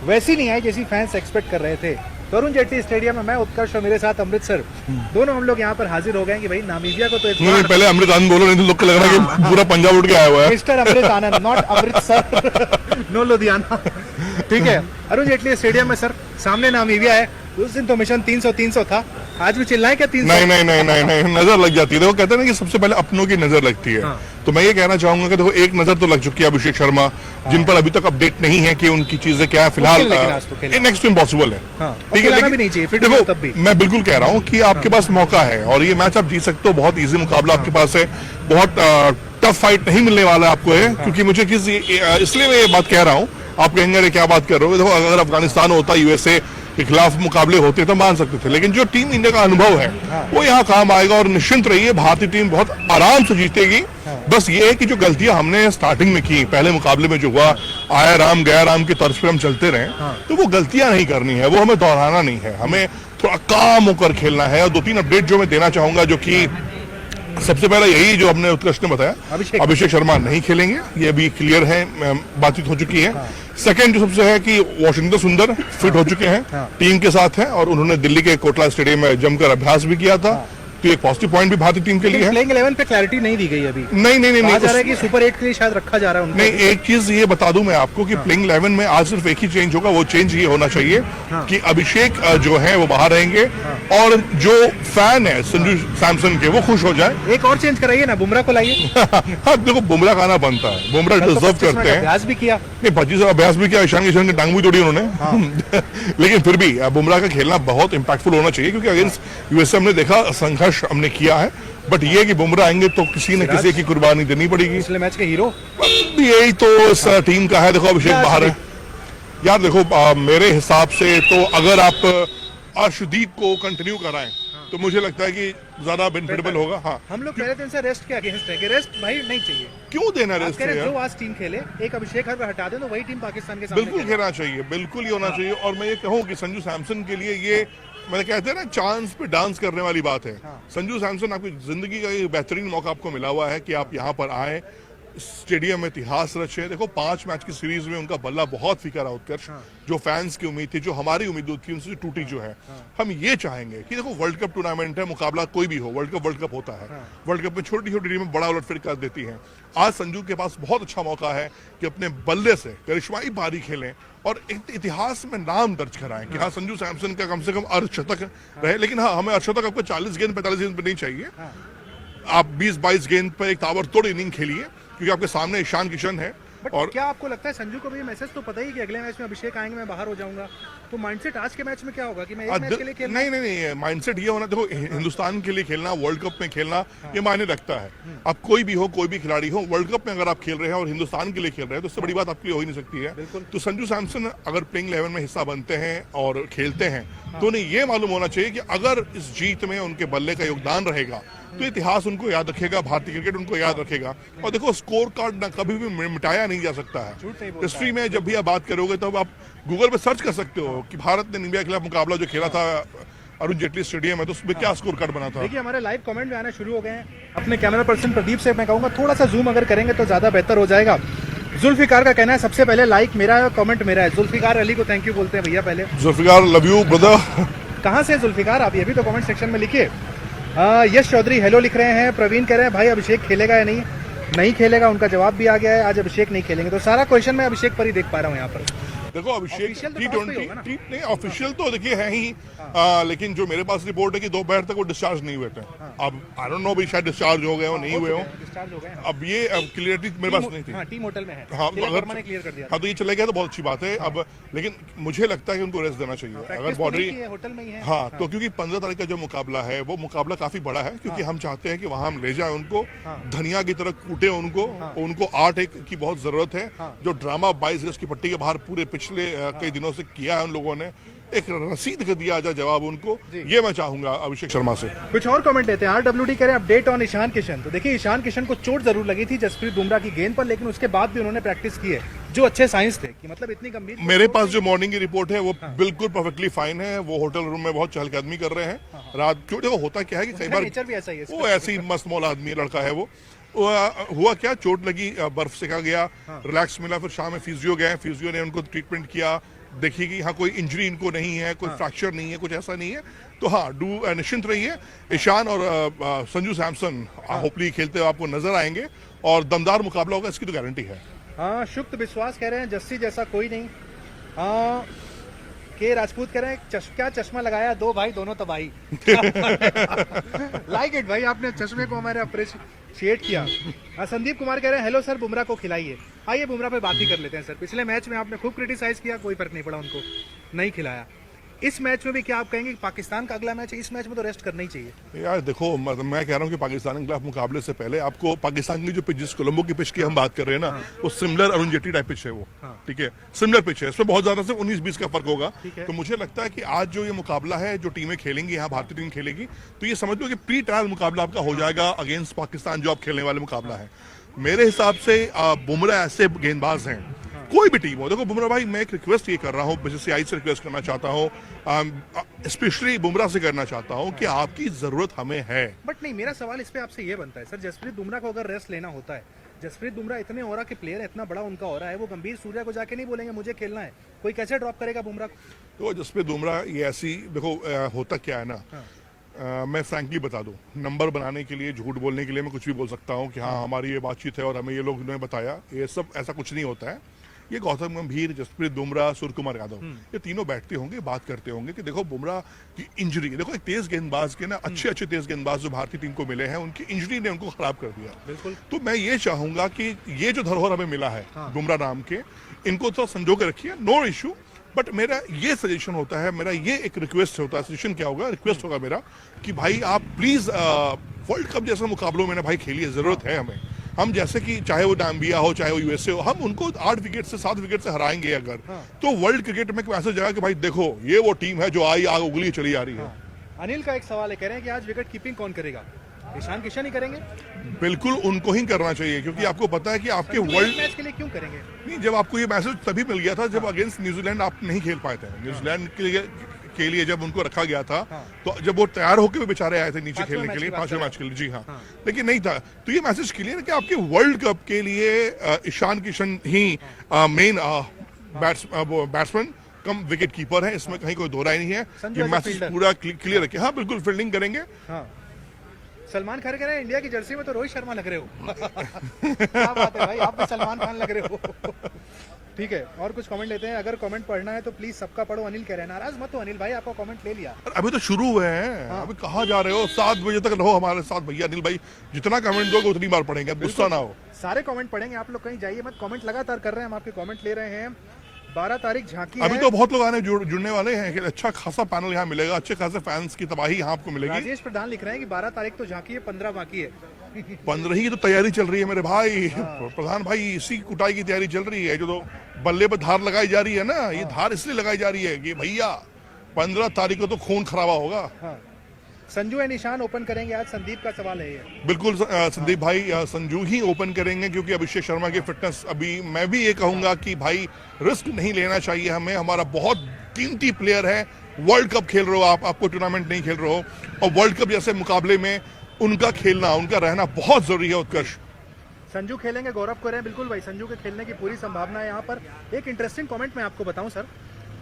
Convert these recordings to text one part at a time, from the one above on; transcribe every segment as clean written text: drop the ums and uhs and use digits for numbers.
वैसी नहीं आई जैसी फैंस एक्सपेक्ट कर रहे थे। तरुण जेटली स्टेडियम में मैं, उत्कर्ष और मेरे साथ अमृतसर, दोनों हम लोग यहाँ पर हाजिर हो गए कि भाई नामीबिया को तो नहीं, पहले अमृत आनंद बोलो, नहीं तो लोग को लग रहा है कि पूरा पंजाब उठ के आया हुआ है। Mister Amrit Anand, not Amritsar, no Ludhiana. ठीक है, अरुण जेटली स्टेडियम में सर, सामने नामीबिया है। उस दिन तो मिशन 300 था, आज भी चिल्लाए क्या 300? नहीं, नजर लग जाती है। देखो कहते हैं ना कि सबसे पहले अपनों की नजर लगती है। हाँ। तो मैं ये कहना चाहूंगा कि देखो एक नजर तो लग चुकी है अभिषेक शर्मा, जिन पर अभी तक अपडेट नहीं है कि उनकी चीजें क्या है फिलहाल। नेक्स्ट टू इम्पॉसिबल है, ठीक है, लेकिन देखो मैं बिल्कुल कह रहा हूँ कि आपके पास मौका है और ये मैच आप जीत सकते हो। बहुत इजी मुकाबला आपके पास है, बहुत टफ फाइट नहीं मिलने वाला है आपको है। क्योंकि मुझे इसलिए मैं ये बात कह रहा हूँ, आप कहेंगे अरे क्या बात कर रहे हो। देखो अगर अफगानिस्तान होता, यूएसए के खिलाफ मुकाबले होते तो मान सकते थे, लेकिन जो टीम इंडिया का अनुभव है वो यहाँ काम आएगा। और निश्चिंत रहिए, भारतीय टीम बहुत आराम से जीतेगी। बस ये है कि जो गलतियां हमने स्टार्टिंग में की, पहले मुकाबले में जो हुआ, आया राम गया राम की तर्ज पे हम चलते रहे, तो वो गलतियां नहीं करनी है, वो हमें दोहराना नहीं है। हमें थोड़ा काम होकर खेलना है। और 2-3 अपडेट जो मैं देना चाहूंगा, जो कि सबसे पहला यही जो हमने उत्कृष्ट ने बताया, अभिषेक शर्मा नहीं खेलेंगे, ये भी क्लियर है, बातचीत हो चुकी है। सेकंड जो सबसे है कि वाशिंगटन सुंदर फिट हो चुके हैं, टीम के साथ हैं और उन्होंने दिल्ली के कोटला स्टेडियम में जमकर अभ्यास भी किया था। तो एक पॉजिटिव पॉइंट भी भारतीय टीम के लिए है। प्लेइंग 11 पे क्लैरिटी नहीं दी गई अभी। नहीं, कहा जा रहा है कि सुपर 8 के लिए शायद रखा जा रहा है उनको। नहीं, एक चीज ये बता दूं मैं आपको कि प्लेइंग 11 में आज सिर्फ एक ही चेंज होगा। वो चेंज ये होना चाहिए कि अभिषेक जो है वो बाहर रहेंगे और जो फैन है संजू सैमसन के, वो खुश हो जाए। एक और चेंज कराइए ना, बुमराह को लाइए। हाँ देखो, बुमराह का आना बनता है, बुमराह डिजर्व करते हैं। अभ्यास भी किया, नहीं 25 अभ्यास भी किया, ईशान किशन की टांग भी तोड़ी उन्होंने। लेकिन फिर भी बुमराह का खेलना बहुत इंपैक्टफुल होना चाहिए, क्योंकि अगेंस्ट यूएसए हमने देखा संघर्ष हमने किया है। बट ये कि बुमराह आएंगे तो किसी न किसी की कुर्बानी देनी पड़ेगी। पिछले मैच के हीरो यही तो इस टीम का है। देखो अभिषेक बाहर है यार। देखो मेरे हिसाब से तो अगर आप अर्शदीप को कंटिन्यू कराएं तो मुझे लगता है कि ज्यादा बेनिफिटेबल होगा। हाँ, हम लोग पहले दिन से रेस्ट के अगेंस्ट है कि रेस्ट भाई नहीं चाहिए। क्यों देना रेस्ट है? जो आज टीम खेले, एक अभिषेक हर हटा दें तो वही टीम पाकिस्तान के सामने बिल्कुल खेलना चाहिए, बिल्कुल ही होना चाहिए। और मैं ये कहूँ कि संजू सैमसन के लिए ये मैंने कहते हैं ना, चांस पे डांस करने वाली बात है। संजू सैमसन, आपकी जिंदगी का ये बेहतरीन मौका आपको मिला हुआ है कि आप यहाँ पर आए, स्टेडियम में इतिहास रचे। देखो 5 मैच की सीरीज में उनका बल्ला बहुत फीका रहा उत्कर्ष। जो फैंस की उम्मीद थी, जो हमारी उम्मीद थी, उनसे टूटी जो है। हम ये चाहेंगे कि देखो वर्ल्ड कप टूर्नामेंट है, मुकाबला कोई भी हो, वर्ल्ड कप होता है। वर्ल्ड कप में छोटी छोटी टीमें बड़ा उलटफेर कर देती हैं। आज संजू के पास बहुत अच्छा मौका है कि अपने बल्ले से करिश्माई पारी खेलें और एक इतिहास में नाम दर्ज कराएं कि हाँ संजू सैमसन का कम से कम अर्धशतक रहे। लेकिन हाँ, हमें अर्धशतक आपको 40 गेंद 45 गेंद पर नहीं चाहिए। आप 20-22 गेंद पर एक ताबड़तोड़ इनिंग खेलिए, क्योंकि आपके सामने ईशान किशन है। और क्या आपको लगता है संजू को भी मैसेज तो पता ही कि अगले मैच में अभिषेक आएंगे, मैं बाहर हो जाऊंगा, तो माइंडसेट आज के मैच में क्या होगा कि मैं एक मैच के लिए खेलना? नहीं, माइंडसेट ये होना, देखो हिंदुस्तान के लिए खेलना, वर्ल्ड कप में खेलना, ये मायने रखता है। अब कोई भी हो, कोई भी खिलाड़ी हो, वर्ल्ड कप में अगर आप खेल रहे हैं और हिंदुस्तान के लिए खेल रहे हैं तो उससे बड़ी बात आपके लिए हो ही नहीं सकती है। तो संजू सैमसन अगर प्लेइंग 11 में हिस्सा बनते हैं और खेलते हैं तो उन्हें ये मालूम होना चाहिए कि अगर इस जीत में उनके बल्ले का योगदान रहेगा तो इतिहास उनको याद रखेगा, भारतीय क्रिकेट उनको याद रखेगा। और देखो स्कोर कार्ड ना कभी भी मिटाया नहीं जा सकता है। हिस्ट्री में जब भी आप बात करोगे तब आप गूगल पे सर्च कर सकते हो कि भारत ने इंडिया के खिलाफ मुकाबला जो खेला था अरुण जेटली स्टेडियम है, तो उसमें क्या स्कोर कार्ड बना था। देखिए हमारे लाइव कमेंट में आना शुरू हो गए हैं। अपने कैमरा पर्सन प्रदीप से मैं कहूंगा थोड़ा सा जूम अगर करेंगे तो ज्यादा बेहतर हो जाएगा। जुल्फिकार का कहना है सबसे पहले लाइक मेरा है, कमेंट मेरा है। जुल्फिकार अली को थैंक यू बोलते हैं भैया पहले। Zulfiqar love you brother. कहाँ से जुल्फिकार आप, ये भी तो कमेंट सेक्शन में लिखिए। यश चौधरी हेलो लिख रहे हैं। प्रवीण कह रहे हैं भाई अभिषेक खेलेगा या नहीं खेलेगा, उनका जवाब भी आ गया है, आज अभिषेक नहीं खेलेंगे। तो सारा क्वेश्चन मैं अभिषेक पर ही देख पा रहा हूँ यहाँ पर। देखो अभिषेक T20 नहीं ऑफिशियल तो देखिए है ही, लेकिन जो मेरे पास रिपोर्ट है कि दोपहर तक वो डिस्चार्ज नहीं हुए थे। अब आई डोंट नो भाई, शायद डिस्चार्ज हो गए हो, नहीं हुए हो। अब ये क्लियरिटी मेरे पास नहीं थी। टीम होटल में है। हाँ, अगर क्लियर कर दिया, हाँ तो ये चले गया तो बहुत अच्छी बात है। अब लेकिन मुझे लगता है कि उनको रेस्ट देना चाहिए अगर बॉडी होटल में ही है। हाँ, तो क्योंकि 15 तारीख का जो मुकाबला है वो मुकाबला काफी बड़ा है, क्योंकि हम चाहते हैं कि वहां हम ले जाए उनको, धनिया की तरह कूटे उनको 8-1 की बहुत जरूरत है। जो ड्रामा 22 गज की पट्टी के बाहर पूरे पिछले कई दिनों से किया है उन लोगों ने, एक रसीद का दिया जाए जवाब उनको, ये मैं चाहूंगा अभिषेक शर्मा से। कुछ और कमेंट लेते हैं। RWD कह रहे हैं अपडेट ऑन ईशान किशन। तो देखिए ईशान किशन को चोट जरूर लगी थी जसप्रीत बुमराह की गेंद पर, लेकिन उसके बाद भी उन्होंने प्रैक्टिस की है, जो अच्छे साइंस थे कि मतलब इतनी गंभीर। मेरे पास जो मॉर्निंग की रिपोर्ट है वो बिल्कुल परफेक्टली फाइन है। वो होटल रूम में बहुत चहलकदमी कर रहे हैं रात। क्यों, देखो होता क्या है कि कई बार नेचर भी ऐसा ही है, वो ऐसी मस्त मौला आदमी लड़का है वो, हुआ क्या, चोट लगी, बर्फ सेका गया, रिलैक्स मिला, फिर शाम में फिजियो गए, फिजियो ने उनको ट्रीटमेंट किया, देखिए कि हाँ कोई इंजरी इनको नहीं है, कोई फ्रैक्चर नहीं है, कुछ ऐसा नहीं है, तो हाँ निश्चिंत रहिए। ईशान और संजू सैमसन होपली खेलते हुए आपको नजर आएंगे और दमदार मुकाबला होगा, इसकी तो गारंटी है। हाँ, शुक्त विश्वास कह रहे हैं जस्सी जैसा कोई नहीं। हाँ, के राजपूत कह रहे हैं क्या चश्मा लगाया, दो भाई दोनों तबाही। लाइक इट भाई, आपने चश्मे को हमारे अप्रिशिएट किया। संदीप कुमार कह रहे हैं हेलो सर, बुमराह को खिलाइए। आइए बुमराह पे बात ही कर लेते हैं सर। पिछले मैच में आपने खूब क्रिटिसाइज किया, कोई फर्क नहीं पड़ा, उनको नहीं खिलाया। इस मैच में भी क्या आप कहेंगे कि पाकिस्तान का अगला मैच है, इस मैच में तो रेस्ट करना ही चाहिए? यार देखो, मैं कह रहा हूँ कि पाकिस्तान के खिलाफ मुकाबले से पहले आपको पाकिस्तान की जो पिच, जिस कोलंबो की पिच की हम बात कर रहे हैं ना, वो similar Arun Jaitley type pitch है वो। ठीक है, सिमिलर पिच है, इसमें बहुत ज्यादा से 19-20 का फर्क होगा। तो मुझे लगता है कि आज जो ये मुकाबला है, जो टीमें खेलेंगी, यहाँ भारतीय टीम खेलेगी, तो ये समझ लो कि प्री ट्रायल मुकाबला आपका हो जाएगा अगेंस्ट पाकिस्तान, जो आप खेलने वाले मुकाबला है। मेरे हिसाब से बुमराह ऐसे गेंदबाज हैं, कोई भी टीम हो। देखो बुमराह भाई, मैं एक रिक्वेस्ट ये कर रहा हूँ, बीसीसीआई से रिक्वेस्ट करना चाहता हूँ, स्पेशली बुमराह से करना चाहता हूँ कि आपकी जरूरत हमें है। बट नहीं, मेरा सवाल इस पे आपसे ये बनता है सर, जसप्रीत बुमराह को अगर रेस्ट लेना होता है, जसप्रीत बुमराह इतने ओरा के प्लेयर है, इतना बड़ा उनका ओरा है, वो गंभीर सूर्या को जाके नहीं बोलेंगे मुझे खेलना है, कोई कैसे ड्रॉप करेगा बुमराह को? तो जसप्रीत बुमराह ये ऐसी, देखो होता क्या है ना, मैं फ्रैंकली बता दूं, नंबर बनाने के लिए, झूठ बोलने के लिए मैं कुछ भी बोल सकता हूं कि हाँ हमारी ये बातचीत है और हमें ये लोग ने बताया, ये सब ऐसा कुछ नहीं होता है। ये गौतम गंभीर, जसप्रीत बुमराह, सूर्यकुमार यादव, ये तीनों बैठते होंगे, बात करते होंगे कि देखो बुमराह की इंजरी, देखो एक तेज गेंदबाज के ना, अच्छे तेज गेंदबाज जो भारतीय टीम को मिले हैं, उनकी इंजरी ने उनको खराब कर दिया। बिल्कुल। तो मैं ये चाहूंगा कि ये जो धरोहर हमें मिला है बुमराह नाम के, इनको तो संजो के रखिए, नो इशू। बट मेरा ये सजेशन होता है, मेरा ये एक रिक्वेस्ट होता है, सजेशन क्या होगा, रिक्वेस्ट होगा मेरा कि भाई आप प्लीज वर्ल्ड कप जैसे मुकाबलों में ना भाई खेलिए, जरूरत है हमें। हम जैसे कि चाहे वो नाम्बिया हो, चाहे वो यूएसए हो, हम उनको 8 विकेट से 7 विकेट से हराएंगे अगर, तो वर्ल्ड क्रिकेट में एक मैसेज जाएगा कि भाई देखो ये वो टीम है जो आई आग उगली चली जा रही है। अनिल का एक सवाल है, कह रहे हैं कि आज विकेट कीपिंग कौन करेगा? ईशान किशन ही करेंगे? बिल्कुल उनको ही करना चाहिए, क्योंकि आपको पता है कि आपके वर्ल्ड मैच के लिए क्यों करेंगे? नहीं, जब आपको ये मैसेज तभी मिल गया था जब अगेंस्ट न्यूजीलैंड आप नहीं खेल पाए थे। न्यूजीलैंड के लिए जब उनको रखा गया था, तो जब वो तैयार होकर भी बेचारे आए थे नीचे खेलने के लिए, 5वें मैच के लिए, जी हाँ, लेकिन नहीं था। तो ये मैसेज क्लियर है कि आपके वर्ल्ड कप के लिए ईशान किशन ही मेन बैट्समैन कम विकेट कीपर है, इसमें कहीं कोई दो राय नहीं है। ये मैसेज पूरा क्लियर है कि हाँ बिल्कुल फील्डिंग करेंगे। सलमान खान कह रहे हैं इंडिया की जर्सी में तो रोहित शर्मा लग रहे हो। क्या बात है भाई, आप भी सलमान खान लग रहे हो। ठीक है, और कुछ कमेंट लेते हैं, अगर कमेंट पढ़ना है तो प्लीज सबका पढ़ो। अनिल कह रहे हैं नाराज मत हो अनिल भाई, आपका कमेंट ले लिया। अभी तो शुरू हुए हैं, अभी कहाँ जा रहे हो? 7 बजे तक रहो हमारे साथ भैया। अनिल भाई जितना कमेंट दोगे उतनी बार पढ़ेंगे, गुस्सा ना हो। सारे कमेंट पढ़ेंगे, आप लोग कहीं जाइए मत, कमेंट लगातार कर रहे हैं, हम आपके कमेंट ले रहे हैं। 12 तारीख झांकी अभी तो बहुत लोग आने जुड़ने वाले हैं कि अच्छा खासा पैनल यहाँ मिलेगा, अच्छे खासे फैंस की तबाही यहाँ आपको मिलेगी। राजेश प्रधान लिख रहे हैं कि 12 तारीख तो झांकी है, 15 बाकी है। 15 ही की तो तैयारी चल रही है मेरे भाई। प्रधान भाई, इसी कुटाई की तैयारी चल रही है। जो तो बल्ले पर धार लगाई जा रही है ना, ये धार इसलिए लगाई जा रही है कि भैया 15 तारीख को तो खून खराबा होगा। संजू एंड ईशान ओपन करेंगे आज, संदीप का सवाल है ये। बिल्कुल संदीप भाई, संजू ही ओपन करेंगे क्योंकि अभिषेक शर्मा की फिटनेस, अभी मैं भी ये कहूंगा कि भाई रिस्क नहीं लेना चाहिए हमें। हमारा बहुत कीमती प्लेयर है, वर्ल्ड कप खेल रहे हो आपको टूर्नामेंट नहीं खेल रहे हो, और वर्ल्ड कप जैसे मुकाबले में उनका खेलना, उनका रहना बहुत जरूरी है। उत्कर्ष संजू खेलेंगे, गौरव को रहे, बिल्कुल भाई संजू के खेलने की पूरी संभावना है यहाँ पर। एक इंटरेस्टिंग कमेंट मैं आपको बताऊं सर,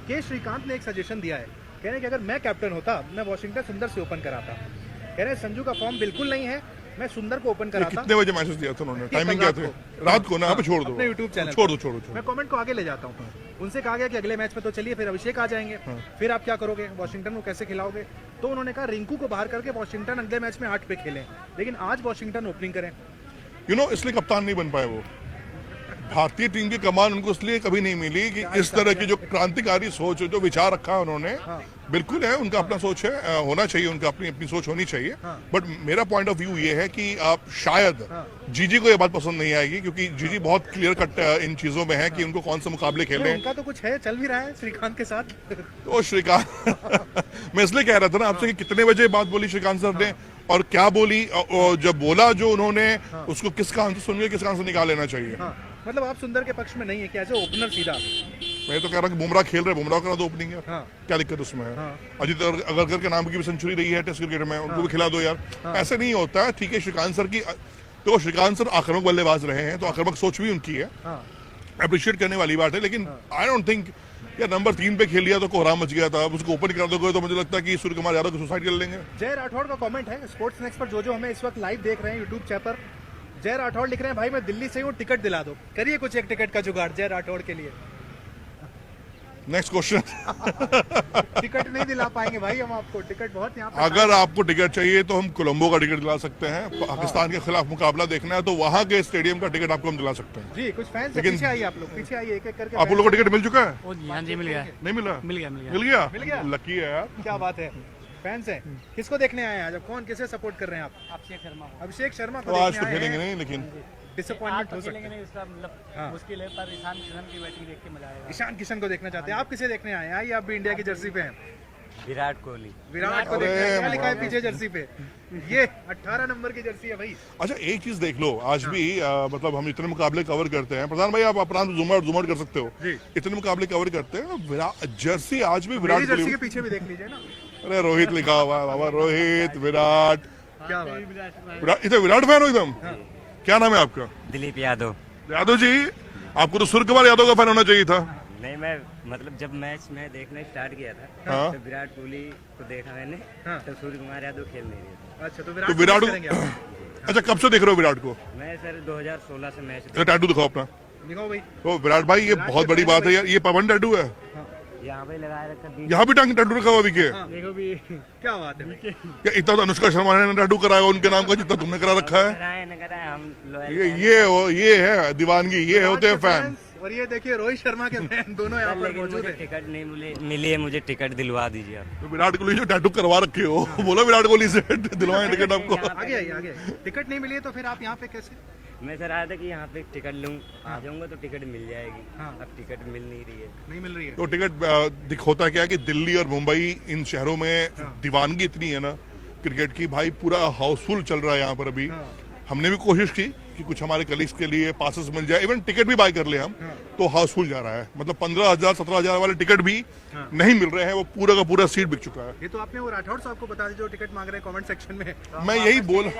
के श्रीकांत ने एक सजेशन दिया है, कह रहे हैं कि अगर मैं कैप्टन होता मैं वॉशिंगटन सुंदर से ओपन कराता। कह रहे हैं संजू का फॉर्म बिल्कुल नहीं है, मैं सुंदर को ओपन कराता। कितने बजे मैसेज दिया था उन्होंने, टाइमिंग क्या थी? रात को ना, आप छोड़ दो अपने यूट्यूब चैनल, छोड़ दो। मैं कमेंट को आगे ले जाता हूँ। उनसे कहा गया कि अगले मैच में तो चलिए फिर अभिषेक आ जाएंगे, फिर आप क्या करोगे, वॉशिंगटन को कैसे खिलाओगे? तो उन्होंने कहा रिंकू को बाहर करके वॉशिंगटन अगले मैच में 8 पे खेलें, लेकिन आज वॉशिंगटन ओपनिंग करें। इसलिए कप्तान नहीं बन पाए वो। भारतीय टीम की कमान उनको इसलिए कभी नहीं मिली कि इस तरह की जो क्रांतिकारी सोच, जो विचार रखा है उन्होंने, बिल्कुल है, उनका अपना सोच है, होना चाहिए, उनका अपनी सोच होनी चाहिए। बट मेरा पॉइंट ऑफ व्यू ये है कि आप शायद जीजी को ये बात पसंद नहीं आएगी, क्योंकि जीजी बहुत क्लियर कट इन चीजों में है कि उनको कौन से मुकाबले खेलने हैं। उनका तो कुछ है, चल भी रहा है श्रीकांत के साथ। तो श्रीकांत मैं इसलिए कह रहा था ना आपसे कि कितने बजे बात बोली श्रीकांत सर ने और क्या बोली, और जब बोला जो उन्होंने, उसको किसका आंसर सुन के किसका आंसर निकाल लेना चाहिए। मतलब आप सुंदर के पक्ष में नहीं है कि ऐसे ओपनर सीधा? मैं तो कह रहा हूँ कि बुमराह खेल रहे, बुमराह करा दो ओपनिंग है, क्या दिक्कत उसमें है? अजीत अगरकर के नाम की भी सेंचुरी रही है टेस्ट क्रिकेट में, उनको भी खिला दो यार। ऐसे नहीं होता है। ठीक है, श्रीकांत सर की तो श्रीकांत सर आक्रामक बल्लेबाज रहे हैं, तो आक्रामक सोच भी उनकी है, अप्रिशिएट करने वाली बात है। लेकिन आई डोंट थिंक यार नंबर 3 पे खेल लिया तो कोहराम मच गया था, अब उसको ओपन कर दोगे तो मुझे लगता है कि सूर्य कुमार यादव को सुसाइड कर लेंगे। जय राठौड़ का कमेंट है स्पोर्ट्स नेक्स्ट पर, जो हमें इस वक्त लाइव देख रहे हैं यूट्यूब चैनल पर। जय राठौड़ लिख रहे हैं भाई मैं दिल्ली से हूँ, टिकट दिला दो, करिए कुछ एक टिकट का जुगाड़ जय राठौड़ के लिए। Next question. टिकट नहीं दिला पाएंगे भाई हम आपको, टिकट बहुत यहाँ पे। अगर आपको टिकट चाहिए तो हम कोलंबो का टिकट दिला सकते हैं, पाकिस्तान के खिलाफ मुकाबला देखना है तो वहां के स्टेडियम का टिकट आपको हम दिला सकते हैं। जी कुछ फैंस पीछे आइए, आप लोग पीछे आइए, एक एक करके। आप लोगों को टिकट मिल चुका है? हाँ जी मिल गया। नहीं मिला? मिल गया मिल गया। लकी है यार, क्या बात है। फैंस हैं, किसको देखने आए हैं आज? कौन किसे सपोर्ट कर रहे हैं आप? अभिषेक शर्मा को तो आज तो देखने आए खेलेंगे हैं। नहीं, लेकिन डिसअपॉइंटमेंट हो सकता है। नहीं इसका मतलब मुश्किल है, पर ईशान किशन की बैटिंग देख के मजा आएगा। ईशान किशन को देखना चाहते हैं आप? किसे देखने आए हैं? आइए आप भी इंडिया की जर्सी पे हैं। विराट कोहली। विराट को देखना है, क्या लिखा है पीछे जर्सी पे? ये 18 नंबर की जर्सी है भाई। अच्छा एक चीज देख लो, आज भी मतलब हम इतने मुकाबले कवर करते हैं, प्रधान भाई आप अपना जूम आउट कर सकते हो, इतने मुकाबले कवर करते हैं, जर्सी आज भी विराट जर्सी के पीछे भी देख लीजिए ना। अरे रोहित लिखा हुआ है बाबा, रोहित विराट। क्या बात। इधर विराट फैन हो एकदम? क्या नाम है आपका? दिलीप यादव। यादव जी, आपको तो सूर्य कुमार यादव का फैन होना चाहिए था। नहीं मैं मतलब जब मैच में देखना स्टार्ट किया था तो विराट कोहली को देखा मैंने, तो सूर्य कुमार यादव खेल नहीं रहे थे। अच्छा तो विराट करेंगे आप? अच्छा कब से देख रहे हो विराट को? मैं सर 2016 से मैच टैटू दिखाओ अपना। दिखाओ भाई। तो विराट भाई ये बहुत बड़ी बात है यार, ये पवन टैटू है, यहाँ पे लगाए रखा। यहाँ भी टैटू रखा हुआ विके। देखो भी क्या बात है। क्या इतना तो अनुष्का शर्मा ने टैटू कराया उनके नाम का जितना तुमने करा रखा है? ये है दीवानगी, ये होते हैं फैन। और ये देखिए रोहित शर्मा के फैन दोनों यहाँ पर मौजूद है। टिकट नहीं मिली है, मुझे टिकट दिलवा दीजिए आप। तो विराट कोहली जो टैटू करवा रखे हो, बोलो विराट कोहली से दिलवाएं टिकट आपको। आगे आइए आगे। टिकट नहीं मिली है तो फिर आप यहाँ पे कैसे? मैं सर आया था कि यहाँ पे टिकट लूँ, आ जाऊंगा तो टिकट मिल जाएगी। अब टिकट मिल नहीं रही है। नहीं मिल रही है तो टिकट होता क्या है कि दिल्ली और मुंबई इन शहरों में दीवानगी इतनी है ना क्रिकेट की, भाई पूरा हाउसफुल चल रहा है यहाँ पर अभी। हमने भी कोशिश की कि कुछ हमारे कलीग्स के लिए पासेस मिल जाए, इवन टिकट भी बाय कर ले हम, तो हाउसफुल जा रहा है। मतलब 15,000 17,000 वाले टिकट भी नहीं मिल रहे हैं, वो पूरा का पूरा सीट बिक चुका है। ये तो आपने वो राठौड़ साहब को बता दीजिए जो टिकट मांग रहे हैं कमेंट सेक्शन में। मैं यही बोल,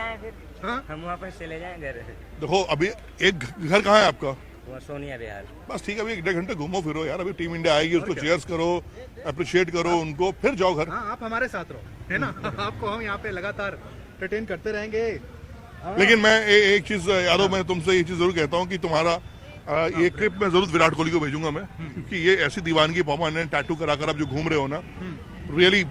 हम वापस चले जाएं घर। देखो अभी एक घर कहाँ है आपका? वो सोनिया बिहार। बस ठीक है, अभी 1.5 घंटे घूमो फिरो यार, अभी टीम इंडिया आएगी, उसको चीयर्स करो, अप्रिशिएट करो उनको, फिर जाओ घर। हाँ आप हमारे साथ रहो, है ना। आपको हम यहाँ पे लगातार एंटरटेन करते रहेंगे। लेकिन मैं एक चीज यादव, मैं तुमसे ये चीज जरूर कहता हूँ कि तुम्हारा ये क्लिप मैं जरूर विराट कोहली को भेजूंगा मैं, क्योंकि ये ऐसी दीवानगी परमानेंट टैटू कराकर आप जो घूम रहे हो ना, रियली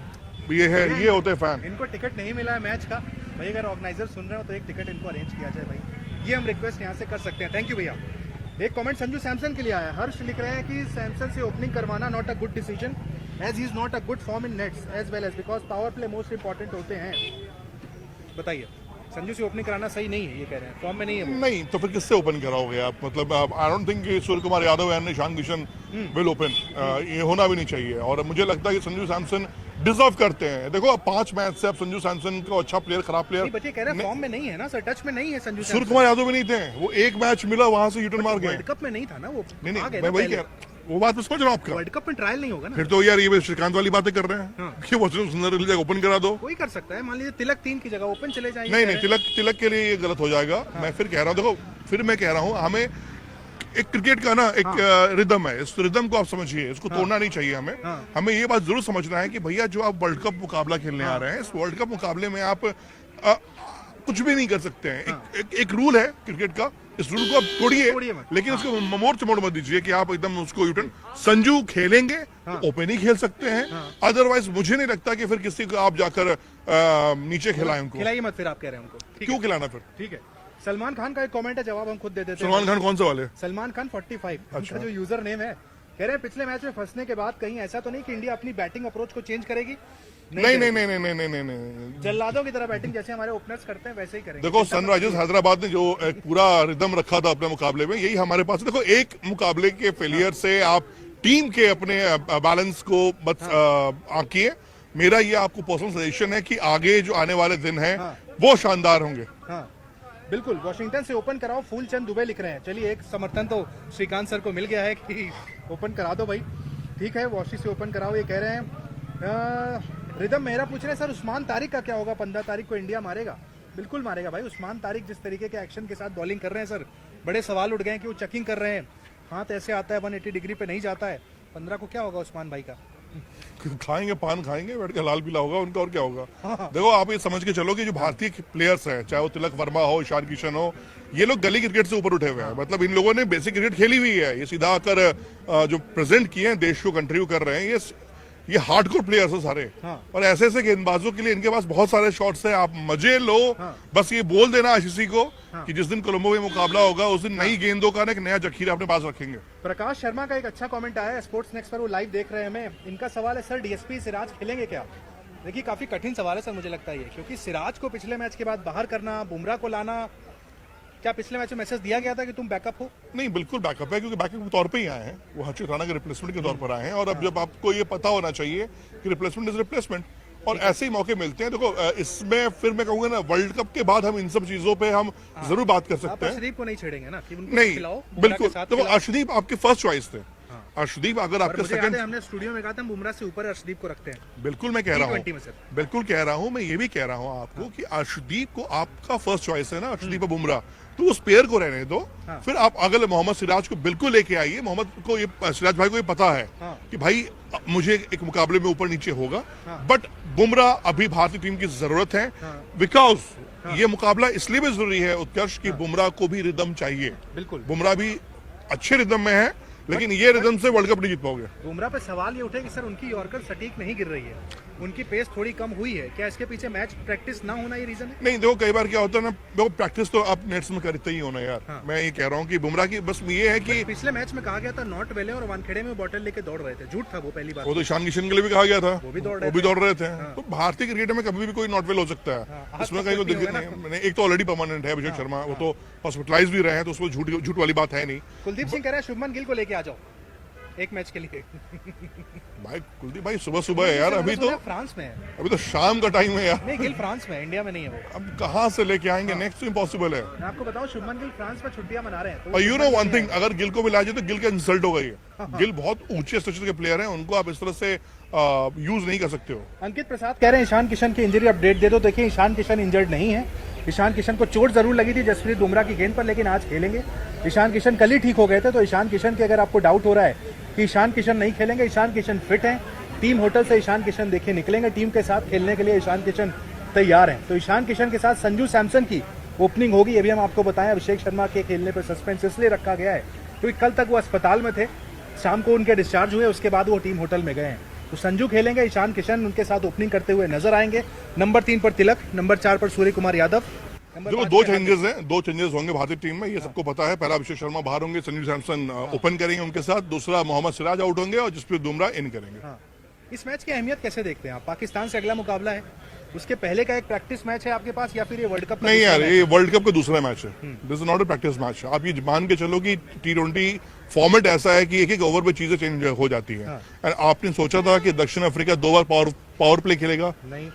ये होते हैं फैन। इनको टिकट नहीं मिला है मैच का भाई, अगर ऑर्गेनाइजर सुन रहे हो तो एक टिकट इनको अरेंज किया जाए भाई, ये हम रिक्वेस्ट यहाँ से कर सकते हैं। थैंक यू भैया। एक कमेंट संजू सैमसन के लिए आया है। हर्ष लिख रहे हैं कि सैमसन से ओपनिंग करवाना not a good decision as he is not a good form in nets as well as because power play most important होते हैं। बताइए, संजू से ओपनिंग कराना सही नहीं है ये कह रहे हैं, फॉर्म में नहीं है वो। नहीं तो फिर किससे ओपन कराओगे आप? मतलब I don't think Surya Kumar Yadav and Ishan Kishan will open, ये होना भी नहीं चाहिए। और मुझे लगता है कि संजू सैमसन डिजर्व करते हैं। देखो अब 5 मैच से अब संजू सैमसन को अच्छा प्लेयर खराब प्लेयर बच्चे कह रहे हैं फॉर्म में नहीं है ना सर, टच में नहीं है संजू। सूर्य कुमार यादव भी नहीं थे, वो एक मैच मिला वहां से यूटर्न मार गए। वर्ल्ड कप में नहीं था ना वो। नहीं मैं वही कह रहा, वो बात मैं समझ रहा हूँ आपका। वर्ल्ड कप में ट्रायल नहीं होगा ना फिर तो यार ये श्रीकांत वाली बातें कर रहे हैं कि वो सुंदर ओपन करा दो। कोई कर सकता है, मान लीजिए तिलक 3 की जगह ओपन चले जाएंगे। नहीं तिलक के लिए ये गलत हो जाएगा। मैं फिर कह रहा हूँ, देखो फिर मैं कह रहा हूँ, हमें एक क्रिकेट का ना एक रिदम है, इस रिदम को आप समझिए, इसको तोड़ना नहीं चाहिए हमें। हमें ये बात जरूर समझना है कि भैया जो आप वर्ल्ड कप मुकाबला खेलने आ रहे हैं, इस वर्ल्ड कप मुकाबले में आप कुछ भी नहीं कर सकते हैं। एक रूल है क्रिकेट का, इस रूल को आप तोड़िए, लेकिन उसको मोड़ से मोड़ मत दीजिए कि आप एकदम उसको यूटर्न। संजू खेलेंगे तो ओपन ही खेल सकते हैं, अदरवाइज मुझे नहीं लगता कि फिर किसी को आप जाकर नीचे खिलाएं उनको। खिलाइए मत फिर, आप कह रहे हैं उनको। क्यों खिलाना फिर? ठीक है। सलमान खान का एक कमेंट है, जवाब हम खुद दे देते हैं। सलमान खान कौन से वाले? सलमान खान 45 अच्छा। जो यूजर नेम है, कह रहे हैं पिछले मैच में फंसने के बाद कहीं ऐसा तो नहीं कि इंडिया अपनी बैटिंग अप्रोच को चेंज करेगी? नहीं, जल्लादों की तरह बैटिंग जैसे हमारे ओपनर्स करते हैं वैसे ही करेंगे। देखो सनराइजर्स हैदराबाद ने जो एक पूरा रिदम रखा था अपने मुकाबले में, यही हमारे पास है। देखो एक मुकाबले के फेलियर से आप टीम के अपने बैलेंस को मत आंकिए। मेरा ये आपको पर्सनल सजेशन है कि आगे जो आने वाले दिन हैं वो शानदार होंगे। बिल्कुल, वॉशिंगटन से ओपन कराओ, फूलचंद दुबे लिख रहे हैं। चलिए एक समर्थन तो श्रीकांत सर को मिल गया है कि ओपन करा दो भाई। ठीक है, वॉशी से ओपन कराओ, ये कह रहे हैं। रिदम मेहरा पूछ रहे हैं सर उस्मान तारिक का क्या होगा? 15 तारीख को इंडिया मारेगा। बिल्कुल मारेगा भाई। उस्मान तारिक जिस तरीके के एक्शन के साथ बॉलिंग कर रहे हैं सर, बड़े सवाल उठ गए हैं कि वो चेकिंग कर रहे हैं, हाथ ऐसे आता है 180 डिग्री पे नहीं जाता है। 15 को क्या होगा उस्मान भाई का? खाएंगे, पान खाएंगे, बैठ के लाल पीला होगा उनका, और क्या होगा। हाँ। देखो आप ये समझ के चलो कि जो भारतीय प्लेयर्स हैं, चाहे वो तिलक वर्मा हो, ईशान किशन हो, ये लोग गली क्रिकेट से ऊपर उठे हुए हैं। मतलब इन लोगों ने बेसिक क्रिकेट खेली हुई है। ये सीधा आकर जो प्रेजेंट किए हैं, देश को कंट्रीब्यूट कर रहे हैं, ये हार्डकोर प्लेयर्स हैं सारे। हाँ। और ऐसे ऐसे गेंदबाजों के लिए इनके पास बहुत सारे शॉट्स हैं, आप मजे लो। हाँ। बस ये बोल देना आशीषी को कि जिस दिन कोलंबो में मुकाबला होगा उस दिन नई गेंदों का एक नया जखीरा अपने पास रखेंगे। प्रकाश शर्मा का एक अच्छा कमेंट आया है स्पोर्ट्स नेक्स्ट पर, वो लाइव देख रहे हैं हमें। इनका सवाल है सर, डीएसपी सिराज खेलेंगे क्या? देखिए काफी कठिन सवाल है सर, मुझे लगता है ये, क्योंकि सिराज को पिछले मैच के बाद बाहर करना, बुमराह को लाना, क्या पिछले मैच में मैसेज दिया गया था कि तुम बैकअप हो? नहीं, बिल्कुल बैकअप है, क्योंकि बैकअप के तौर पे ही आए हैं। वो हर्षित राणा के रिप्लेसमेंट के तौर पर आए हैं, और अब जब आपको ये पता होना चाहिए कि रिप्लेसमेंट इज रिप्लेसमेंट, और ऐसे ही मौके मिलते हैं। देखो इसमें फिर मैं कहूंगा ना, वर्ल्ड कप के बाद हम इन सब चीजों पे हम जरूर बात कर सकते हैं। अर्शदीप को नहीं छेड़ेंगे ना कि उनको नहीं, खिलाओ, बिल्कुल। के साथ देखो खिलाओ। अर्शदीप आपके फर्स्ट चॉइस थे। अर्शदीप अगर आपके मुझे याद सेकंड, है हमने स्टूडियो में कहा था बुमराह से ऊपर अर्शदीप को रखते हैं। बिल्कुल मैं कह रहा हूँ, T20 में सर। बिल्कुल कह रहा हूँ, मैं ये भी कह रहा हूँ आपको कि अर्शदीप को आपका फर्स्ट चॉइस है ना, अर्शदीप और बुमराह, तो उस पेयर को रहने दो। फिर आप अगले मोहम्मद सिराज को बिल्कुल लेके आइए। मोहम्मद को ये, सिराज भाई को ये पता है कि भाई मुझे एक मुकाबले में ऊपर नीचे होगा, बट बुमराह अभी भारतीय टीम की जरूरत है, बिकॉज ये मुकाबला इसलिए भी जरूरी है उत्कर्ष की बुमराह को भी रिदम चाहिए। बिल्कुल, बुमराह भी अच्छे रिदम में है, लेकिन ये रिदम से वर्ल्ड कप नहीं जीत पाओगे। बुमराह पे सवाल ये उठे कि सर उनकी यॉर्कर सटीक नहीं गिर रही है, उनकी पेस थोड़ी कम हुई है, क्या इसके पीछे मैच प्रैक्टिस ना होना ये रीजन है? नहीं, देखो कई बार क्या होता है ना, देखो प्रैक्टिस तो आप नेट्स में करते ही होना यार। मैं ये कह रहा हूँ कि बुमराह की बस ये है कि पिछले मैच में कहा गया था नॉट वेले और वानखेड़े में बॉटल लेके दौड़ रहे थे, झूठ था वो पहली बार। वो तो ईशान किशन के लिए भी कहा गया था, वो भी दौड़ रहे थे। तो भारतीय क्रिकेट में कभी भी कोई नॉट वेल हो सकता है, इसमें कहीं कोई दिक्कत नहीं। एक तो ऑलरेडी परमानेंट है अभिषेक शर्मा, वो तो हॉस्पिटलाइज भी रहे हैं, तो उसमें झूठ वाली बात है नहीं। कुलदीप सिंह कह रहा है शुभमन गिल को लेके आ जाओ एक मैच के लिए। भाई कुलदीप भाई सुबह है यार, अभी तो फ्रांस में है, अभी तो शाम का टाइम है यार। नहीं गिल फ्रांस में है, इंडिया में नहीं है वो। अब कहाँ से लेके आएंगे, नेक्स्ट तो इम्पॉसिबल है। मैं आपको बताऊं शुभमन गिल फ्रांस में छुट्टियां मना रहे हैं। और यू नो वन थिंग, अगर गिल को भी ला जाए तो गिल का इंसल्ट होगा ये। गिल बहुत ऊंचे स्टेचर के प्लेयर हैं, उनको आप इस तरह से यूज नहीं कर सकते हो। अंकित प्रसाद कह रहे हैं ईशान किशन की इंजरी अपडेट दे दो। देखिए ईशान किशन इंजर्ड नहीं है, ईशान किशन को चोट जरूर लगी थी जसप्रीत बुमराह की गेंद पर, लेकिन आज खेलेंगे। ईशान किशन कल ही ठीक हो गए थे, तो ईशान किशन के अगर आपको डाउट हो रहा है कि ईशान किशन नहीं खेलेंगे, ईशान किशन फिट हैं। टीम होटल से ईशान किशन देखिए निकलेंगे, टीम के साथ खेलने के लिए ईशान किशन तैयार हैं। तो ईशान किशन के साथ संजू सैमसन की ओपनिंग होगी, ये भी हम आपको बताएं। अभिषेक शर्मा के खेलने पर सस्पेंस इसलिए रखा गया है क्योंकि कल तक वो अस्पताल में थे, शाम को उनके डिस्चार्ज हुए, उसके बाद वो टीम होटल में गए हैं। तो संजू खेलेंगे, ईशान किशन उनके साथ ओपनिंग करते हुए नजर आएंगे। नंबर 3 पर तिलक, नंबर 4 पर सूर्य कुमार यादव। देखो दो चेंजेस होंगे भारतीय टीम में, ये सबको पता है। पहला अभिषेक शर्मा बाहर होंगे, संजू सैमसन ओपन करेंगे उनके साथ, दूसरा मोहम्मद सिराज आउट होंगे और जसप्रीत बुमराह इन करेंगे। इज मैच की अहमियत कैसे देखते हैं आप? पाकिस्तान से अगला मुकाबला है, उसके पहले का एक प्रैक्टिस मैच है आपके पास, या फिर ये वर्ल्ड कप? नहीं यार, ये वर्ल्ड कप का दूसरा मैच है, this is not a practice match. आप ये मान के चलो कि T20 फॉर्मेट ऐसा है कि एक एक ओवर पे चीजें चेंज हो जाती है। आपने सोचा था कि दक्षिण अफ्रीका 2 बार पावर प्ले खेलेगा नहीं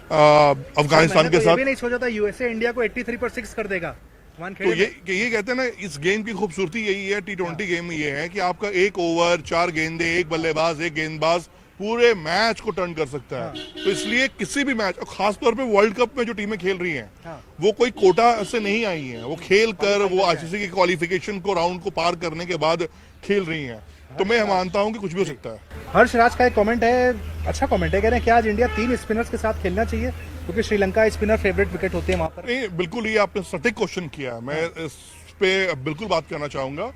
अफगानिस्तान के साथ? भी नहीं सोचा था यूएसए इंडिया को 83 पर 6 कर देगा। तो ये कहते हैं ना, इस गेम की खूबसूरती यही है, T20 गेम में ये है कि आपका एक ओवर 4 गेंदें, एक बल्लेबाज, एक गेंदबाज पूरे मैच को टर्न कर सकता है। तो इसलिए किसी भी मैच, और खासतौर पे वर्ल्ड कप में जो टीमें खेल रही हैं, वो कोई कोटा से नहीं आई हैं, वो खेल कर, वो आईसीसी की क्वालिफिकेशन को, राउंड को पार करने के बाद खेल रही हैं। तो मैं मानता हूं कि कुछ भी हो सकता है। हर्ष राज का एक कमेंट है, अच्छा कमेंट है, कह रहे हैं क्या आज इंडिया 3 स्पिनर्स के साथ खेलना चाहिए क्योंकि श्रीलंका स्पिनर फेवरेट विकेट होते हैं वहां पर? नहीं, बिल्कुल ये आपने सटीक क्वेश्चन किया है। मैं इस पे बिल्कुल बात करना चाहूंगा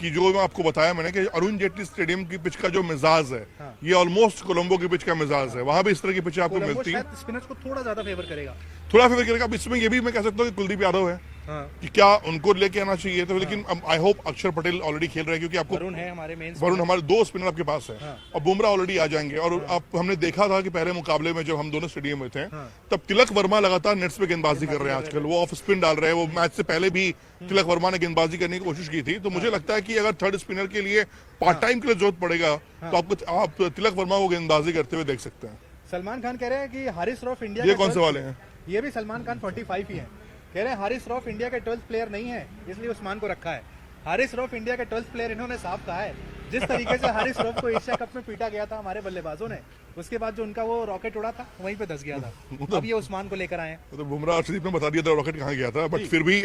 कि जो मैं आपको बताया मैंने कि अरुण जेटली स्टेडियम की पिच का जो मिजाज है, ये ऑलमोस्ट कोलंबो की पिच का मिजाज है। वहां भी इस तरह की पिच आपको मिलती है, स्पिनर्स को थोड़ा ज्यादा फेवर करेगा, थोड़ा फेवर करेगा। अब इसमें ये भी मैं कह सकता हूँ कि कुलदीप यादव है कि क्या उनको लेके आना चाहिए, तो लेकिन आई होप अक्षर पटेल ऑलरेडी खेल रहे हैं, क्योंकि आपको वरुण है हमारे मेन, वरुण हमारे 2 स्पिनर आपके पास है, और बुमराह ऑलरेडी आ जाएंगे। और आप हमने देखा था कि पहले मुकाबले में जब हम दोनों स्टेडियम में थे, तब तिलक वर्मा लगातार नेट्स पे गेंदबाजी कर रहे हैं आजकल, वो ऑफ स्पिन डाल रहे हैं। वो मैच से पहले भी तिलक वर्मा ने गेंदबाजी करने की कोशिश की थी। तो मुझे लगता है कि अगर थर्ड स्पिनर के लिए पार्ट टाइम के लिए जरूरत पड़ेगा तो आप तिलक वर्मा को गेंदबाजी करते हुए देख सकते हैं। सलमान खान कह रहे हैं कि हारिस रऊफ इंडिया, ये कौन से वाले हैं? ये भी सलमान खान 45 ही हैं। कह रहे हैं हारिस रऊफ इंडिया के 12th प्लेयर नहीं है, इसलिए उस्मान को रखा है। हारिस रऊफ इंडिया के 12th प्लेयर इन्होंने साफ कहा है। जिस तरीके से हारिस रऊफ को एशिया कप में पीटा गया था हमारे बल्लेबाजों ने, उसके बाद जो उनका वो रॉकेट उड़ा था वहीं पे धस गया था। अब ये उस्मान को लेकर आए हैं। तो बुमराह अर्शदीप ने बता दिया था रॉकेट कहाँ गया था, बट फिर भी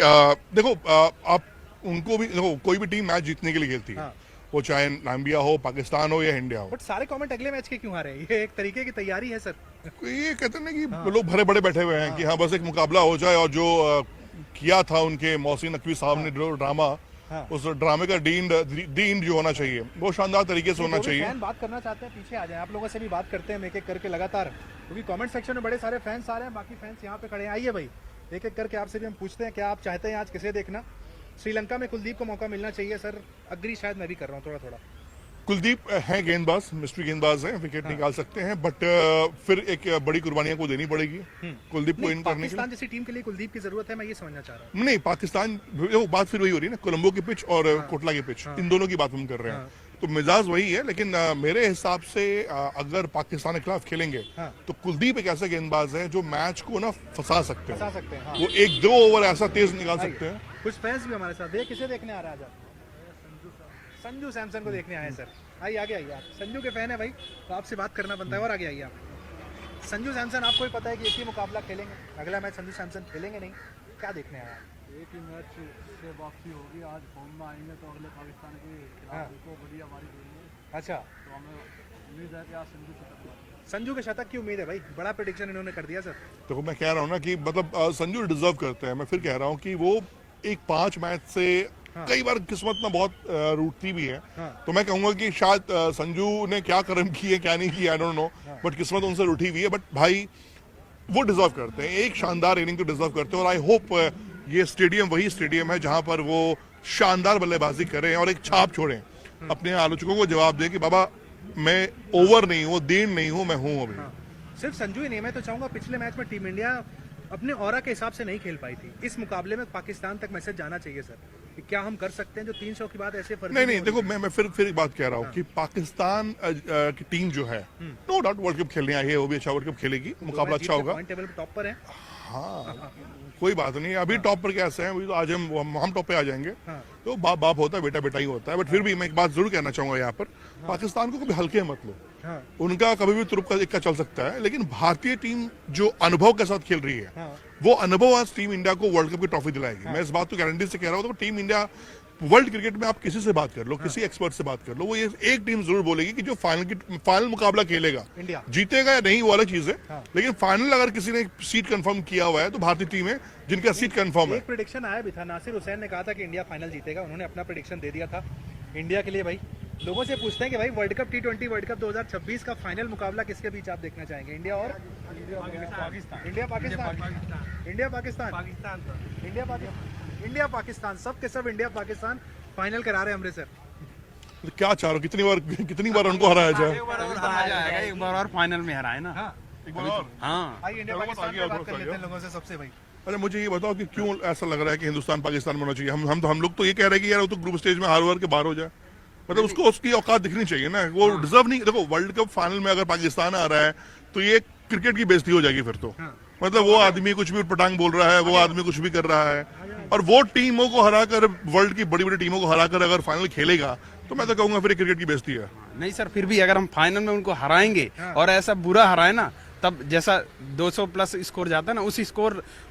देखो आप उनको भी देखो, कोई भी टीम मैच जीतने के लिए खेलती है, वो चाहे नाम्बिया हो, पाकिस्तान हो या इंडिया हो। बट सारे कमेंट अगले मैच के क्यों आ रहे हैं? ये एक तरीके की तैयारी है सर। ये कहते हैं ना कि लोग भरे बड़े बैठे हुए हैं कि हाँ बस एक मुकाबला हो जाए, और जो किया था उनके मोहसिन नकवी साहब ने जो ड्रामा, उस ड्रामे का डीन जो होना चाहिए वो शानदार तरीके से होना चाहिए। फैन बात करना चाहते हैं पीछे आ जाए, आप लोगों से भी बात करते हैं एक एक करके लगातार, क्योंकि कमेंट सेक्शन में बड़े सारे फैंस आ रहे हैं, बाकी फैंस यहाँ पे खड़े हैं। आइए भाई, एक एक करके आपसे भी हम पूछते हैं क्या आप चाहते हैं आज किसे देखना। श्रीलंका में कुलदीप को मौका मिलना चाहिए सर, अग्री शायद मैं भी कर रहा हूँ थोड़ा थोड़ा। कुलदीप है गेंदबाज, मिस्ट्री गेंदबाज है, विकेट निकाल सकते हैं, बट फिर एक बड़ी कुर्बानियां को देनी पड़ेगी कुलदीप को इन करने के लिए। पाकिस्तान जैसी टीम के लिए कुलदीप की जरूरत है, मैं ये समझना चाह रहा हूँ। नहीं, पाकिस्तान बात फिर वही हो रही है ना, कोलंबो की पिच और कोटला की पिच, इन दोनों की बात हम कर रहे हैं, तो मिजाज वही है। लेकिन मेरे हिसाब से अगर पाकिस्तान के खिलाफ खेलेंगे तो कुलदीप एक ऐसा गेंदबाज है जो मैच को ना फंसा सकते हैं। वो एक दो ओवर ऐसा तेज निकाल सकते हैं। कुछ फैंस भी हमारे साथ है, किसे देखने आ रहा है? संजू सैमसन को देखने आए सर। आइए आगे आइए, आप संजू के फैन है भाई, तो आपसे बात करना बनता है। और आगे आइए आप। संजू सैमसन, आपको भी पता है कि एक ही मुकाबला खेलेंगे, अगला मैच संजू सैमसन खेलेंगे नहीं, क्या देखने आया? एक ही मैच से वापसी होगी, आज फॉर्म में आएंगे तो अगले पाकिस्तान के खिलाफ को बढ़िया हमारी देंगे। अच्छा, तो हमें उम्मीद है कि आज संजू के शतक की उम्मीद है भाई, बड़ा प्रेडिक्शन इन्होंने कर दिया सर। देखो मैं कह रहा हूँ ना कि मतलब संजू डिजर्व करते हैं। मैं फिर कह रहा हूँ कि वो एक 5 मैच से कई बार किस्मत में बहुत रूठती भी है, तो मैं कहूंगा कि शायद संजू ने क्या कर्म किए क्या नहीं किए आई डोंट नो, बट किस्मत उनसे रूठी हुई है। बट भाई वो डिजर्व करते हैं, एक शानदार इनिंग तो डिजर्व करते हैं, और आई होप ये स्टेडियम वही स्टेडियम है जहां पर वो शानदार बल्लेबाजी करें और एक छाप छोड़ें, अपने आलोचकों को जवाब दें कि बाबा मैं ओवर नहीं हूँ, दीन नहीं हूँ, मैं हूँ अभी। सिर्फ संजू ही नहीं, मैं तो चाहूंगा पिछले मैच में टीम इंडिया अपने ऑरा के हिसाब से नहीं खेल पाई थी, इस मुकाबले में पाकिस्तान तक मैसेज जाना चाहिए सर कि क्या हम कर सकते हैं जो 300 के बाद ऐसे नहीं देखो मैं फिर एक बात कह रहा हूँ कि पाकिस्तान की टीम जो है नो डाउट वर्ल्ड कप खेलने आई है, वो भी अच्छा वर्ल्ड कप खेलेगी, मुकाबला अच्छा होगा। पॉइंट टेबल पे टॉप पर है। हाँ कोई बात नहीं, अभी टॉप पर कैसे हैं, अभी तो आज हम टॉप पे आ जाएंगे, तो बाप बाप होता है, बेटा बेटा ही होता है। बट फिर भी मैं एक बात जरूर कहना चाहूंगा यहाँ पर, पाकिस्तान को कभी हल्के मत लो, उनका कभी भी तुरुप का इक्का चल सकता है, लेकिन भारतीय टीम जो अनुभव के साथ खेल रही है वो अनुभव आज टीम इंडिया को वर्ल्ड कप की ट्रॉफी दिलाएगी। मैं इस बात को गारंटी से कह रहा हूँ। तो टीम इंडिया वर्ल्ड क्रिकेट में आप किसी से बात कर लो, किसी एक्सपर्ट से बात कर लो, वो ये एक टीम जरूर बोलेगी कि जो फाइनल मुकाबला खेलेगा, इंडिया जीतेगा या नहीं वो अलग चीज है, लेकिन फाइनल अगर किसी ने सीट कंफर्म किया हुआ है तो भारतीय टीम है जिनका सीट कंफर्म है। एक प्रेडिक्शन आया भी था, नासिर हुसैन ने कहा था कि इंडिया फाइनल जीतेगा, उन्होंने अपना प्रेडिक्शन दे दिया था इंडिया के लिए। भाई लोगों से पूछते हैं कि भाई world cup T20 world cup 2026 का फाइनल मुकाबला किसके बीच आप देखना चाहेंगे? इंडिया और पाकिस्तान। इंडिया पाकिस्तान सब के सब इंडिया पाकिस्तान फाइनल करा रहे हैं अमृतसर। तो क्या चाह रहे हो, कितनी बार उनको हराया जाए? एक बार और फाइनल में हराए ना। एक बार और। हाँ, आइए इंडिया पाकिस्तान पे बात कर लेते हैं लोगों से सबसे भाई। अरे मुझे ये बताओ कि क्यों ऐसा लग रहा है कि हिंदुस्तान पाकिस्तान में होना चाहिए? हम लोग तो ये कह रहे हैं कि यार वो तो ग्रुप स्टेज में हार के बाहर हो जाए, मतलब उसको उसकी औकात दिखनी चाहिए ना, वो डिजर्व नहीं। देखो वर्ल्ड कप फाइनल में अगर पाकिस्तान आ रहा है तो ये क्रिकेट की बेइज्जती हो जाएगी फिर तो, मतलब वो आदमी कुछ भी पटांग बोल रहा है, वो आदमी कुछ भी कर रहा है, और वो टीमों को हराकर, वर्ल्ड की बड़ी बड़ी टीमों को हराकर अगर फाइनल खेलेगा तो मैं तो कहूंगा फिर क्रिकेट की बेइज्जती है। नहीं सर, फिर भी अगर हम फाइनल में उनको हराएंगे और ऐसा बुरा हराए ना, तब जैसा 200 प्लस स्कोर जाता है ना,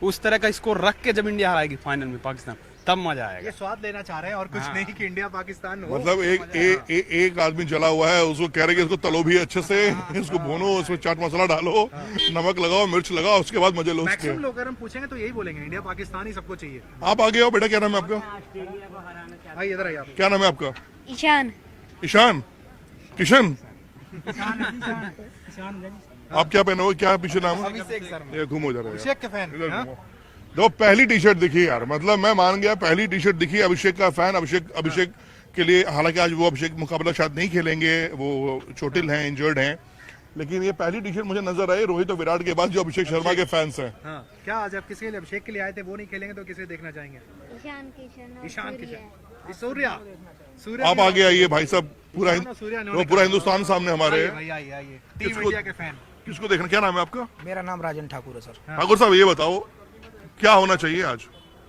उस तरह का स्कोर रख के जब इंडिया हराएगी फाइनल में पाकिस्तान, तब मजा आएगा। ये स्वाद लेना चाह रहे हैं और कुछ नहीं कि इंडिया पाकिस्तान हो। मतलब एक आदमी जला हुआ है, उसको कह रहे हैं इसको तलो भी अच्छे से, इसको भूनो, उसमें चाट मसाला डालो, नमक लगाओ, मिर्च लगाओ, उसके बाद मजे लो। मैक्सिमम लोग अगर हम पूछेंगे तो यही बोलेंगे इंडिया पाकिस्तान ही सबको चाहिए। आप आगे आओ बेटा, क्या नाम है आपका? आइए इधर आइए आप। क्या नाम है आपका? ईशान। ईशान? किशन? आप क्या पहने हो, क्या पीछे नाम है? अभिषेक सर। ये घूमो जरा, अभिषेक के फैन। दो पहली टी शर्ट दिखी यार, मतलब मैं मान गया, पहली टी शर्ट दिखी, अभिषेक का फैन। अभिषेक के लिए, हालांकि आज वो अभिषेक मुकाबला शायद नहीं खेलेंगे, वो चोटिल हैं, इंजर्ड हैं, लेकिन ये पहली टी शर्ट मुझे नजर आई रोहित और विराट के बाद जो अभिषेक शर्मा के फैंस हैं। क्या आज आप किसी अभिषेक के लिए आए थे, वो नहीं खेलेंगे तो किसे देखना चाहेंगे? ईशान किशन, सूर्या। आप आगे आइए भाई साहब, पूरा हिंदुस्तान सामने हमारे है। टीम इंडिया के फैन। किसको देखना? क्या नाम है आपका? मेरा नाम राजन ठाकुर है सर। ठाकुर साहब ये बताओ क्या होना चाहिए आज?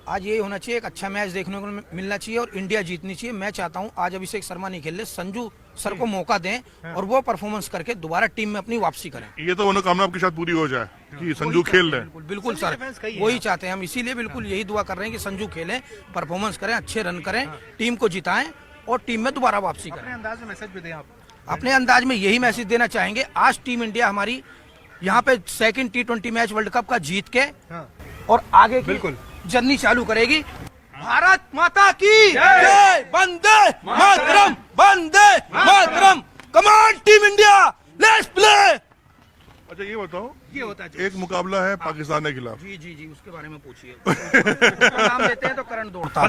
आज यही होना चाहिए, एक अच्छा मैच देखने को मिलना चाहिए और इंडिया जीतनी चाहिए। मैं चाहता हूं आज अभिषेक शर्मा नहीं खेल रहे, संजू सर को मौका दें और वो परफॉर्मेंस करके दोबारा टीम में अपनी वापसी करें। ये तो मनोकामना आपकी शायद पूरी हो जाए कि संजू खेल रहे हैं। बिल्कुल सर, वही चाहते हैं हम, इसीलिए बिल्कुल यही दुआ कर रहे हैं कि संजू खेलें, परफॉर्मेंस करें, अच्छे रन करें, टीम को जिताएं और टीम में दोबारा वापसी करें। अपने अंदाज में मैसेज भी दें आप। अपने अंदाज में यही मैसेज देना चाहेंगे, आज टीम इंडिया हमारी यहाँ पे second T20 match world cup का जीत के और आगे की बिल्कुल जर्नी चालू करेगी। भारत माता की जय, वंदे मातरम, वंदे मातरम, कमान टीम इंडिया, लेट्स प्ले। अच्छा ये बताओ, ये होता है एक मुकाबला है पाकिस्तान के खिलाफ। जी जी जी, उसके बारे में पूछिए। नाम देते हैं तो करण दौड़ता।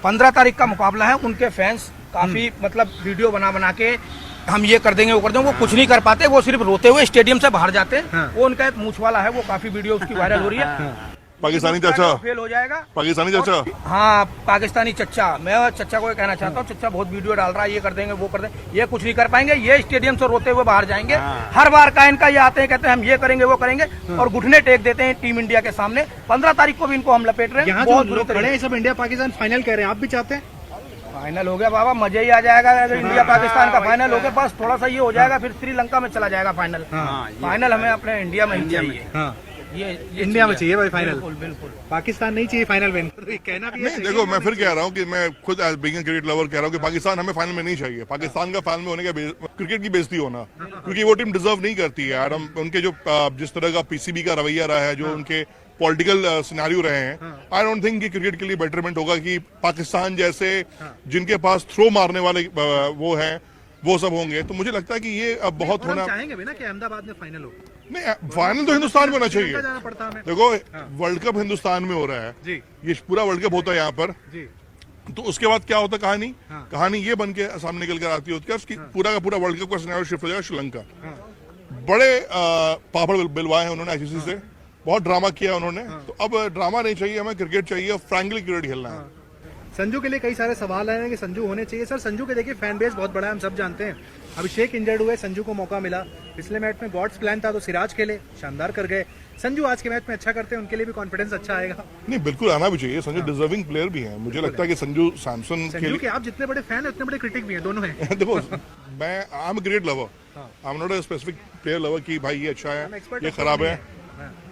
15 तारीख का मुकाबला है। उनके फैंस काफी मतलब वीडियो बना बना के हम ये कर देंगे वो कर देंगे, वो कुछ नहीं कर पाते, वो सिर्फ रोते हुए स्टेडियम से बाहर जाते हैं। वो उनका एक मूछ वाला है, वो काफी वीडियो उसकी वायरल हो रही है। पाकिस्तानी चाचा फेल हो जाएगा। पाकिस्तानी चाचा, हाँ पाकिस्तानी चच्चा, मैं चच्चा को ये कहना चाहता हूँ, चच्चा बहुत वीडियो डाल रहा है, ये कर देंगे वो कर देंगे, ये कुछ नहीं कर पाएंगे, ये स्टेडियम से रोते हुए बाहर जाएंगे। हर बार का इनका ये आते हैं, कहते हैं हम ये करेंगे वो करेंगे और घुटने टेक देते हैं टीम इंडिया के सामने। 15 तारीख को भी इनको हम लपेट रहे हैं। बहुत लोग खड़े हैं सब इंडिया पाकिस्तान फाइनल कह रहे हैं, आप भी चाहते हैं? फाइनल हो गया बाबा, मजा ही आ जाएगा अगर इंडिया पाकिस्तान का फाइनल हो गया। बस थोड़ा सा ये हो जाएगा, फिर श्रीलंका में चला जाएगा फाइनल। फाइनल हमें अपने इंडिया में ही चाहिए। ये इंडिया में चाहिए भाई फाइनल, बिल्कुल बिल्कुल। पाकिस्तान नहीं चाहिए फाइनल विन। कहना भी नहीं, देखो मैं फिर कह रहा हूँ कि मैं खुद एज बिगिंग क्रिकेट लवर कह रहा हूँ कि पाकिस्तान हमें फाइनल में नहीं चाहिए। पाकिस्तान का फाइनल में होने का क्रिकेट की बेइज्जती होना, क्योंकि वो टीम डिजर्व नहीं करती है यार। हम उनके जो जिस तरह का पीसीबी का रवैया रहा है, जो उनके पॉलिटिकल सिनेरियो रहे हैं, आई डोंट थिंक कि क्रिकेट के लिए बेटरमेंट होगा कि पाकिस्तान जैसे जिनके पास थ्रो मारने वाले वो हैं, वो सब होंगे। तो मुझे लगता है कि ये अब बहुत होना चाहेंगे भी ना कि अहमदाबाद में फाइनल हो। नहीं, फाइनल तो हिंदुस्तान में होना चाहिए। जाना पड़ता हमें। देखो वर्ल्ड कप हिंदुस्तान में हो रहा है जी, ये पूरा वर्ल्ड कप होता है यहाँ पर जी। तो उसके बाद क्या होता है कहानी ये बन के सामने निकल कर आती होती है उसकी पूरा का पूरा वर्ल्ड कप का सिनेरियो शिफ्ट हो जाएगा श्रीलंका। बड़े पापड़ बिलवाए हैं उन्होंने आईसीसी से, बहुत ड्रामा किया उन्होंने। तो अब ड्रामा नहीं चाहिए, हमें क्रिकेट चाहिए, फ्रैंकली क्रिकेट खेलना है। संजू के लिए कई सारे सवाल आए हैं कि संजू होने चाहिए। सर संजू के देखिए फैन बेस बहुत बड़ा है, हम सब जानते हैं। अभिषेक इंजर्ड हुए, संजू को मौका मिला। पिछले मैच में गॉड्स प्लान था तो सिराज खेले, शानदार कर गए। संजू आज के मैच में अच्छा करते हैं, उनके लिए भी कॉन्फिडेंस अच्छा आएगा। नहीं, बिल्कुल आना भी चाहिए। संजू डिजर्विंग प्लेयर भी है। मुझे लगता है कि संजू सैमसन के आप जितने बड़े फैन है उतने बड़े क्रिटिक भी हैं, दोनों हैं। देखो मैं I am a cricket lover, I am not a specific player lover कि भाई ये अच्छा है ये खराब है।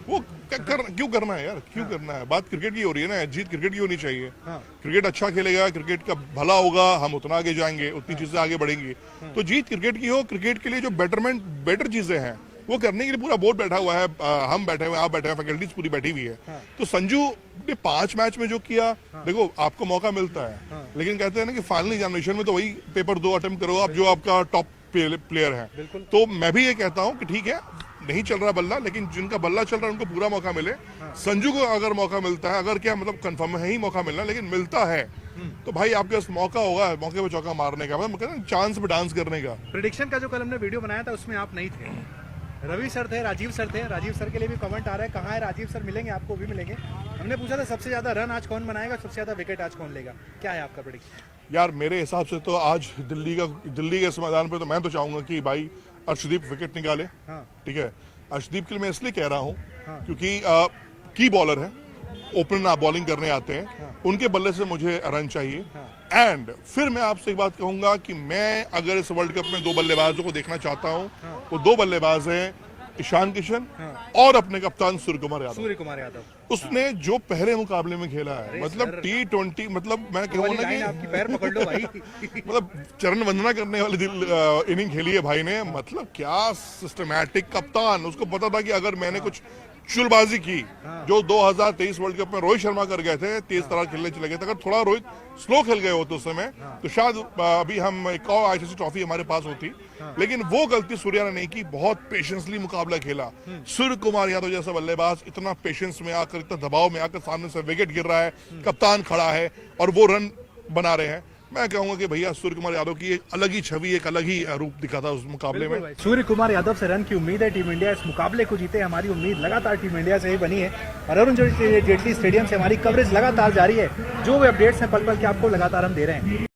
वो क्यों करना है यार, क्यों करना है? बात क्रिकेट की हो रही है ना, जीत क्रिकेट की होनी चाहिए। क्रिकेट अच्छा खेलेगा, क्रिकेट का भला होगा, हम उतना आगे जाएंगे, उतनी चीजें आगे बढ़ेंगी। तो जीत क्रिकेट की हो, क्रिकेट के लिए जो बेटर चीजें हैं वो करने के लिए पूरा बोर्ड बैठा हुआ है, हम बैठे हुए, आप बैठे हुए, फैकल्टीज पूरी बैठी हुई है। तो संजू ने 5 मैच में जो किया, देखो आपको मौका मिलता है, लेकिन कहते हैं ना कि फाइनल एग्जामिनेशन में तो वही पेपर 2 अटेम्प्ट करो आप, जो आपका टॉप प्लेयर है। तो मैं भी ये कहता हूँ कि ठीक है नहीं चल रहा बल्ला, लेकिन जिनका बल्ला चल रहा है उनको पूरा मौका मिले। संजू को अगर मौका मिलता है, अगर क्या मतलब कंफर्म है ही मौका मिलना, लेकिन मिलता है तो भाई आपके पास मौका होगा, मौके पे चौका मारने का, मतलब चांस पे डांस करने का। प्रेडिक्शन का जो कल हमने वीडियो बनाया था उसमें आप नहीं थे, रवि सर थे, राजीव सर थे। राजीव सर के लिए भी कमेंट आ रहा है, कहाँ है राजीव सर, मिलेंगे आपको भी मिलेंगे। हमने पूछा था सबसे ज्यादा रन आज कौन बनाएगा, सबसे ज्यादा विकेट आज कौन लेगा, क्या है आपका प्रेडिक्शन? यार मेरे हिसाब से तो आज दिल्ली के इस मैदान पे तो मैं तो चाहूंगा कि भाई अर्शदीप विकेट निकाले। ठीक है, अर्शदीप के लिए मैं इसलिए कह रहा हूँ क्योंकि की बॉलर है, ओपनर बॉलिंग करने आते हैं, उनके बल्ले से मुझे रन चाहिए। एंड फिर मैं आपसे एक बात कहूंगा कि मैं अगर इस वर्ल्ड कप में 2 बल्लेबाजों को देखना चाहता हूं तो 2 बल्लेबाज हैं, ईशान किशन और अपने कप्तान सूर्य कुमार यादव। उसने जो पहले मुकाबले में खेला है, मतलब T20, मतलब मैं कहूँगा कि आपकी पैर पकड़ लो भाई। मतलब चरण वंदना करने वाली इनिंग खेली है भाई ने। मतलब क्या सिस्टमैटिक कप्तान, उसको पता था कि अगर मैंने कुछ चुलबाजी की, जो 2023 वर्ल्ड कप में रोहित शर्मा कर गए थे, तेज तरह खेलने चले गए थे, अगर थोड़ा रोहित स्लो खेल गए होते उस समय तो शायद अभी हम एक और आईसीसी ट्रॉफी हमारे पास होती। लेकिन वो गलती सूर्या ने नहीं की, बहुत पेशेंसली मुकाबला खेला। सूर्य कुमार यादव जैसा बल्लेबाज इतना पेशेंस में आकर, इतना दबाव में आकर, सामने से विकेट गिर रहा है, कप्तान खड़ा है और वो रन बना रहे हैं। मैं कहूंगा कि भैया सूर्य कुमार यादव की एक अलग ही छवि, एक अलग ही रूप दिखा था उस मुकाबले में। सूर्य कुमार यादव से रन की उम्मीद है, टीम इंडिया इस मुकाबले को जीते, हमारी उम्मीद लगातार टीम इंडिया से ही बनी है। और अरुण जेटली स्टेडियम से हमारी कवरेज लगातार जारी है, जो भी अपडेट्स हैं पल पल के आपको लगातार हम दे रहे हैं।